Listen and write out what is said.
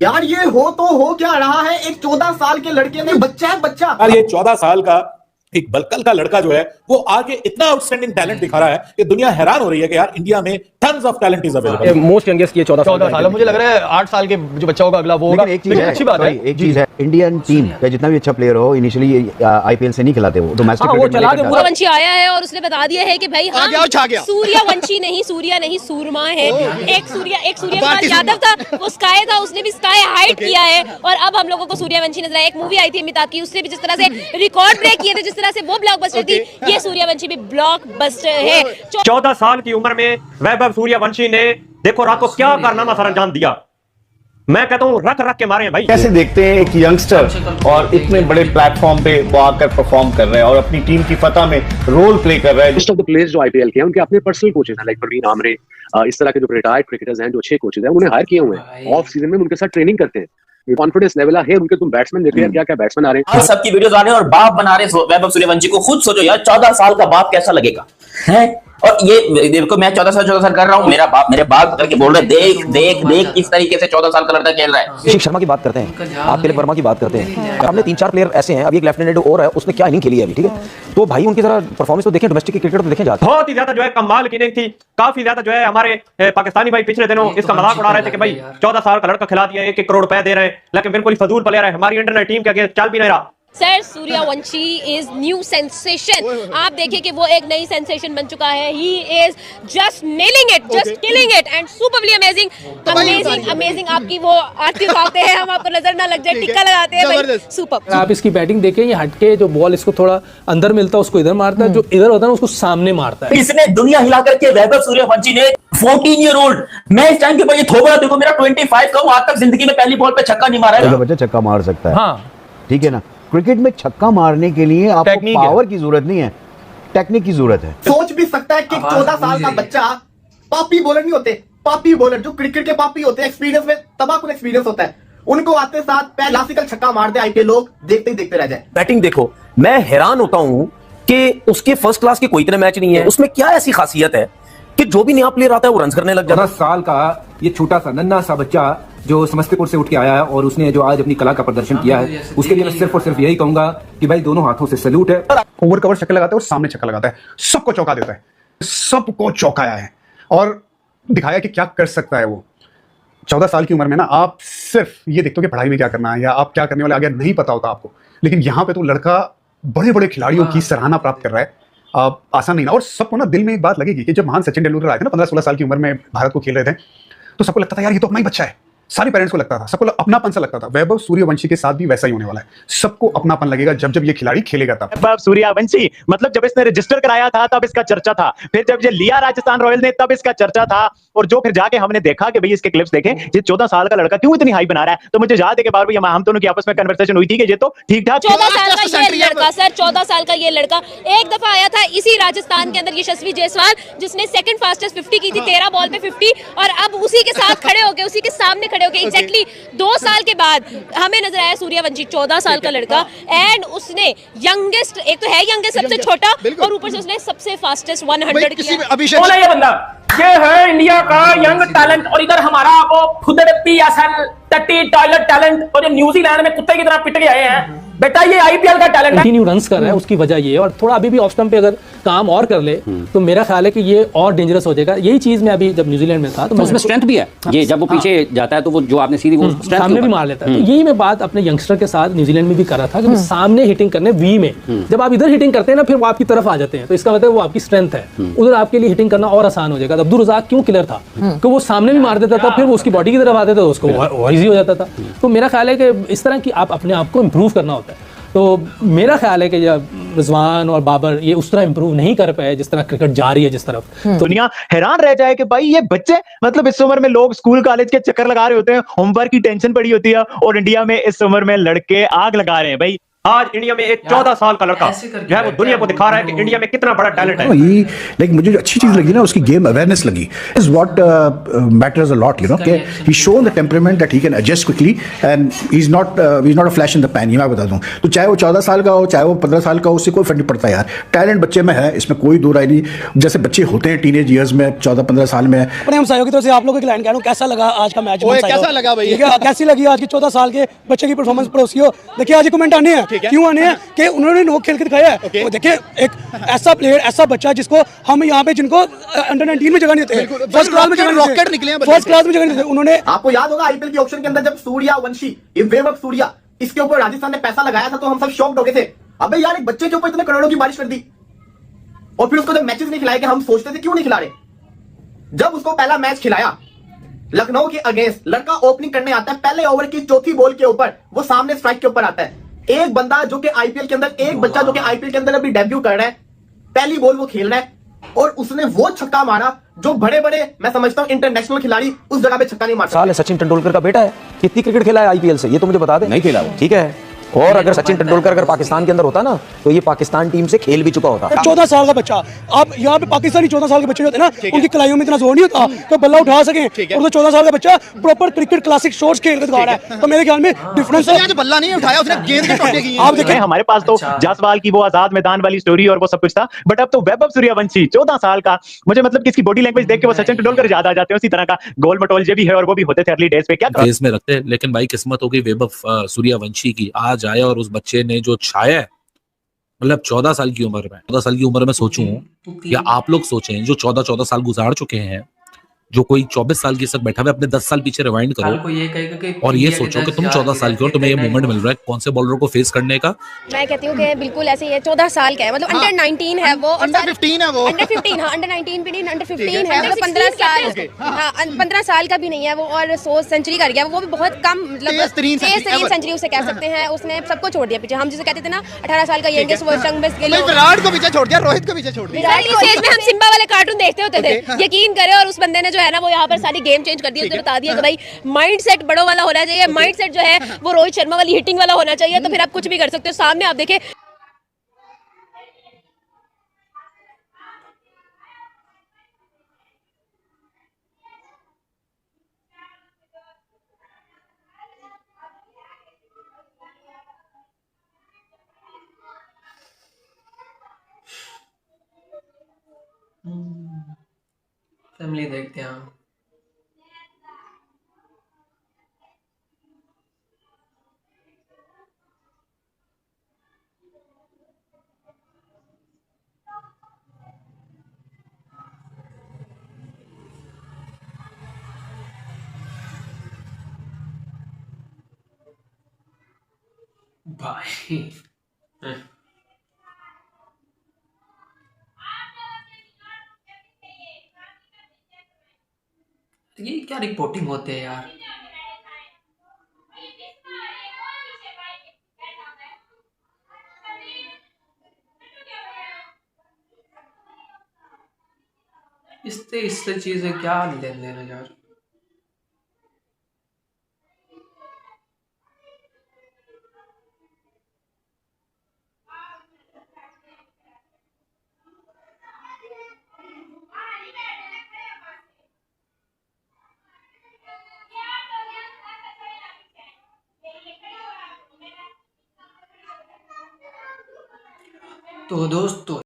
यार ये हो तो हो क्या रहा है, एक 14 साल के लड़के ने, बच्चा है बच्चा। यार ये 14 साल का एक बलकल का लड़का जो है वो आगे इतना आउटस्टैंडिंग टैलेंट दिखा रहा है कि दुनिया हैरान हो रही है कि यार इंडिया में tons of talent is available. Most youngest ये 14 साल, मुझे लग रहा है 8 साल के जो बच्चा होगा अगला वो होगा। एक चीज है, अच्छी बात है, एक चीज है, इंडियन टीम का जितना भी अच्छा प्लेयर हो इनिशियली आईपीएल से नहीं खिलाते, वो डोमेस्टिक सूर्यवंशी आया है और उसने बता दिया है कि भाई हम सूर्यवंशी नहीं, सूर्या नहीं, सूरमा है। एक सूर्यकुमार यादव था, वो स्काई था, उसने भी स्काई हाइट किया है और अब हम लोगों को सूर्यवंशी नजर आया। एक मूवी आई थी अमिताभ की, उसने भी जिस तरह से रिकॉर्ड ब्रेक किए थे, जिस तरह से वो ब्लॉकबस्टर थी, ये सूर्यवंशी भी ब्लॉकबस्टर है। 14 साल की उम्र में वैभव सूर्यवंशी ने देखो रात को क्या कारनामा सर अंजाम दिया। मैं कहता हूँ रख रख के मारे हैं भाई। कैसे देखते हैं एक यंगस्टर और इतने बड़े प्लेटफॉर्म पे वो आकर परफॉर्म कर रहे हैं और अपनी टीम की फतह में रोल प्ले कर रहे हैं। मोस्ट ऑफ द प्लेयर्स जो आईपीएल के हैं उनके अपने पर्सनल कोचेस हैं, लाइक परवीन आमरे, इस तरह के जो रिटायर्ड क्रिकेटर्स हैं, जो अच्छे कोचेस हैं, उन्हें हायर किए हुए हैं। ऑफ सीजन में उनके साथ ट्रेनिंग करते हैं। कॉन्फिडेंस लेवल है उनके। तुम बैट्समैन देखो यार, क्या क्या बैट्समैन आ रहे हैं, सबकी वीडियोस आ रहे हैं और बाप बना रहे हैं वैभव सूर्यवंशी को। खुद सोचो यार, 14 साल का बाप कैसा लगेगा है। और ये देखो, मैं 14 साल कर रहा हूँ, मेरे बाप करके बोल रहे देख देख देख किस तरीके से 14 साल का लड़का खेल रहा है। अभिषेक शर्मा की बात करते हैं, आप तिलक वर्मा की बात करते हैं, हमने 3-4 प्लेयर ऐसे हैं, अभी एक लेफ्टिनेंट और है, उसने क्या इनिंग खेली है अभी, ठीक है, तो भाई उनकी जरा परफॉर्मेंस तो देखें, डोमेस्टिक क्रिकेट तो देखें जाके। बहुत ही ज्यादा जो है कमाल की इनिंग थी। काफी ज्यादा जो है हमारे पाकिस्तानी भाई पिछले दिनों इसका मजाक उड़ा रहे थे कि भाई 14 साल का लड़का खिला दिया, 1-1 करोड़ रुपए दे रहे हैं, लेकिन बिल्कुल फजूल प्लेयर है। हमारी इंटरनेट टीम के आगे चल भी नहीं रहा। Sir Suryavanshi is new sensation. आप देखिए कि वो एक नई सेंसेशन बन चुका है। He is just nailing it, just killing it and superly amazing amazing amazing. आपकी वो आरती उठाते हैं, हम आपको नजर ना लग जाए, टिक्का लगाते हैं भाई, सुपर। आप इसकी बैटिंग देखें, ये हटके जो बॉल इसको थोड़ा अंदर मिलता है उसको इधर मारता है, जो इधर होता है उसको सामने मारता है। इसने दुनिया हिला करके वैभव सूर्यवंशी ने 14 ईयर ओल्ड, मैं इस टाइम के भाई थोबड़ा देखो मेरा 25 का, आज तक जिंदगी में पहली बॉल पे छक्का नहीं मारा है। बच्चा छक्का मार सकता है, हाँ ठीक है ना। क्रिकेट में छक्का मारने के लिए आपको पावर की जरूरत नहीं है, टेक्निक की जरूरत है। सोच भी सकता है कि 14 साल का बच्चा, पापी बॉलर नहीं होते, पापी बॉलर जो क्रिकेट के पापी होते हैं, एक्सपीरियंस में तबाकुल एक्सपीरियंस होता है, उनको आते साथ क्लासिकल छक्का मार दे आईपीएल, लोग देखते ही देखते रह जाए। बैटिंग देखो, मैं हैरान होता हूं कि उसके फर्स्ट क्लास के कोई इतने मैच नहीं है, उसमें क्या ऐसी खासियत है कि जो भी नया प्लेयर आता है वो रन करने लग जाता है। 10 साल का ये छोटा सा नन्हा सा बच्चा जो समस्तीपुर से उठ के आया है और उसने जो आज अपनी कला का प्रदर्शन किया है, उसके लिए मैं सिर्फ और सिर्फ यही कहूंगा कि भाई दोनों हाथों से सैल्यूट है। ओवर कवर छक्के लगाता है और सामने छक्का लगाता है, सबको चौका देता है, सबको चौकाया है और दिखाया कि क्या कर सकता है वो। 14 साल की उम्र में ना आप सिर्फ ये देखते हो कि पढ़ाई में क्या करना है या आप क्या करने वाले आगे नहीं पता होता आपको, लेकिन यहाँ पे तो लड़का बड़े बड़े खिलाड़ियों की सराहना प्राप्त कर रहा है। आसान नहीं ना। और सबको ना दिल में एक बात लगेगी कि जब महान सचिन तेंदुलकर आए थे ना 15-16 साल की उम्र में भारत को खेल रहे थे, तो सबको लगता था यार ये तो अपना ही बच्चा है, सारे पेरेंट्स को लगता था, सबको अपनापन सा लगता था। वैभव सूर्यवंशी के साथ भी वैसा ही होने वाला है, सबको अपनापन लगेगा जब जब ये खिलाड़ी खेलेगा तब। वैभव सूर्यवंशी मतलब जब इसने रजिस्टर कराया था तब इसका चर्चा था, फिर जब ये लिया राजस्थान रॉयल ने तब इसका चर्चा था, और जो फिर जाके हमने देखा कि भाई इसके क्लिप्स देखे, ये 14 साल का लड़का क्यों इतनी हाई बना रहा है, तो मुझे याद है कि बार भी हम दोनों की आपस में कन्वर्सेशन हुई थी कि ये तो ठीक ठाक 14 साल का ये लड़का, सर 14 साल का ये लड़का एक दफा आया था इसी राजस्थान के अंदर, यशस्वी जायसवाल, जिसने सेकंड फास्टेस्ट 50 की थी, 13 बॉल पे 50, और अब उसी के साथ खड़े होके, उसी के सामने खड़े होके एग्जैक्टली 2 साल के बाद हमें नजर आया सूर्यवंशी 14 साल का लड़का, एंड उसने यंगेस्ट, एक तो है यंगेस्ट सबसे छोटा, और ऊपर से उसने सबसे फास्टेस्ट 100 किया। बोला ये बंदा, ये है इंडिया का यंग टैलेंट, और इधर हमारा वो फुदड़ती असल टट्टी टॉयलेट टैलेंट, और ये न्यूजीलैंड में कुत्ते की तरह पिट के आए हैं बेटा, ये आईपीएल का टैलेंट है। कंटिन्यू रन्स कर रहा है, उसकी वजह ये है, और थोड़ा अभी भी ऑफ स्टंप पे अगर काम और कर ले तो मेरा ख्याल है कि ये और डेंजरस हो जाएगा। यही चीज मैं अभी जब न्यूजीलैंड में था तो उसमें स्ट्रेंथ भी है, ये जब वो पीछे जाता है तो वो जो आपने सीधी वो सामने भी मार लेता है। तो यही मैं बात अपने यंगस्टर के साथ न्यूजीलैंड में भी कर रहा था कि सामने हिटिंग करने वी में, जब आप इधर हिटिंग करते हैं ना फिर वो आपकी तरफ आ जाते हैं, तो इसका मतलब वो आपकी स्ट्रेंथ है, उधर आपके लिए हिटिंग करना और आसान हो जाएगा। अब्दुल रज़ाक क्यों किलर था कि वो सामने भी मार देता था, फिर वो उसकी बॉडी की तरफ आते थे, उसको और इजी हो जाता था। तो मेरा ख्याल है कि इस तरह की आप अपने आप को इम्प्रूव करना होता है। तो मेरा ख्याल है कि रिजवान और बाबर ये उस तरह इंप्रूव नहीं कर पाए जिस तरह क्रिकेट जा रही है जिस तरफ। दुनिया हैरान रह जाए कि भाई ये बच्चे, मतलब इस उम्र में लोग स्कूल कॉलेज के चक्कर लगा रहे होते हैं, होमवर्क की टेंशन पड़ी होती है, और इंडिया में इस उम्र में लड़के आग लगा रहे हैं भाई। आज इंडिया में एक 14 साल का लड़का जो है वो दुनिया को दिखा रहा है कि इंडिया में कितना बड़ा टैलेंट है। लाइक मुझे जो अच्छी चीज लगी ना उसकी गेम अवेयरनेस लगी is what matters a lot, you know, कि he shown the temperament that he can adjust quickly and he is not a flash in the pan. ये मैं बता दूं तो चाहे वो 14 साल का हो चाहे वो 15 साल का हो, उससे कोई फर्क नहीं पड़ता यार। टैलेंट बच्चे में है, इसमें कोई दो राय नहीं। जैसे बच्चे होते हैं टीनेज ईयर्स में 14-15 साल में। अपने हम सहयोगी तरफ से आप लोगों के क्लाइंट कह रहा हूं, कैसा लगा आज का मैच? कैसा लगा भाई? कैसी लगी आज की 14 साल के बच्चे की परफॉर्मेंस पड़ोसियों? देखिए आज कमेंट आने हैं, क्यों आने हैं कि उन्होंने नोक खेल के दिखाया है। वो देखिए एक ऐसा प्लेयर, ऐसा बच्चा जिसको हम यहाँ पे जिनको अंडर 19 में जगह नहीं देते, फर्स्ट क्लास में जगह रॉकेट निकले, फर्स्ट क्लास में जगह नहीं देते उन्होंने। आपको याद होगा आईपीएल के ऑप्शन के अंदर जब सूर्यवंशी, वैभव सूर्या, इसके ऊपर राजस्थान ने पैसा लगाया था तो हम सब शॉक्ड हो गए थे। अबे यार एक बच्चे के ऊपर इतने करोड़ों की बारिश कर दी और फिर उसको जब मैचेस नहीं खिलाए, हम सोचते थे क्यों नहीं खिला रहे। जब उसको पहला मैच खिलाया लखनऊ के अगेंस्ट, लड़का ओपनिंग करने आता है, पहले ओवर की चौथी बॉल के ऊपर वो सामने स्ट्राइक के ऊपर आता है। एक बंदा जो कि आईपीएल के अंदर, एक बच्चा जो कि आईपीएल के अंदर अभी डेब्यू कर रहा है, पहली बॉल वो खेल रहा है और उसने वो छक्का मारा जो बड़े बड़े मैं समझता हूं इंटरनेशनल खिलाड़ी उस जगह पे छक्का नहीं मार सकते। साल है सचिन तेंदुलकर का बेटा है, कितनी क्रिकेट खेला है आईपीएल से ये तो मुझे बता दे। नहीं खेला वो। ठीक है, और अगर सचिन तेंदुलकर अगर पाकिस्तान के अंदर होता ना तो ये पाकिस्तान टीम से खेल भी चुका होता। 14 साल का बच्चा, आप यहाँ पे पाकिस्तानी 14 साल के बच्चे होते हैं ना, उनकी कलाइयों में इतना जोर नहीं होता तो बल्ला उठा सके, और तो 14 साल का बच्चा प्रॉपर क्रिकेट क्लासिक शॉट्स खेल कर दिखा रहा है। तो मेरे ख्याल में डिफरेंस है। बल्ला नहीं उठाया उसने, गेंद के टोटे की। आप देखें हमारे पास तो जायसवाल की वो आजाद मैदान वाली स्टोरी और वो सब कुछ था, बट अब तो वैभव सूर्यवंशी 14 साल का, मुझे मतलब किसकी बॉडी लैंग्वेज देख के वो सचिन तेंदुलकर याद आ जाते हैं। उसी तरह का गोल मटोल जे भी है और वो भी होते थे अर्ली डेज पे। क्या फेज में रखते हैं, लेकिन भाई किस्मत हो गई वैभव सूर्यवंशी की, आज आया और उस बच्चे ने जो छाया है, मतलब 14 साल की उम्र में, 14 साल की उम्र में सोचूं या आप लोग सोचें जो 14 साल गुजार चुके हैं, जो कोई 24 साल की तक बैठा हुआ, अपने 10 साल पीछे रिवाइंड करो और ये सोचो कि तुम 14 साल की हो, तुम्हें ये मोमेंट मिल रहा है कौन से बॉलर को फेस करने का। मैं कहती हूँ कि बिल्कुल ऐसे ही है, 14 साल का है, मतलब अंडर 19 है वो, अंडर 15 है वो, अंडर 15, हाँ अंडर 19 भी नहीं, अंडर 15 है, मतलब 15 साल, हाँ 15 साल का भी नहीं है वो, और 100 सेंचुरी कर गया वो भी बहुत कम, मतलब तेज सेंचुरी उसे कह सकते हैं। उसने सबको छोड़ दिया पीछे, हम जिसे कहते थे ना 18 साल का यंगेस्ट वर्जन में विराट को पीछे छोड़ दिया, रोहित को पीछे छोड़ दिया। में हम सिम्बा वाले कार्टून देखते होते थे, यकीन करें, और उस बंदे ने जो है ना वो यहाँ पर सारी गेम चेंज कर दिया। उसने बता दिया कि भाई माइंड सेट बड़ों वाला होना चाहिए, माइंड सेट जो है वो रोहित शर्मा वाली हिटिंग वाला होना चाहिए, तो फिर आप कुछ भी कर सकते हो। सामने आप देखें फैमिली देखते हैं हम। भाई ये क्या रिपोर्टिंग होते हैं यार। इससे चीजें क्या लेन देन है यार। तो दोस्तों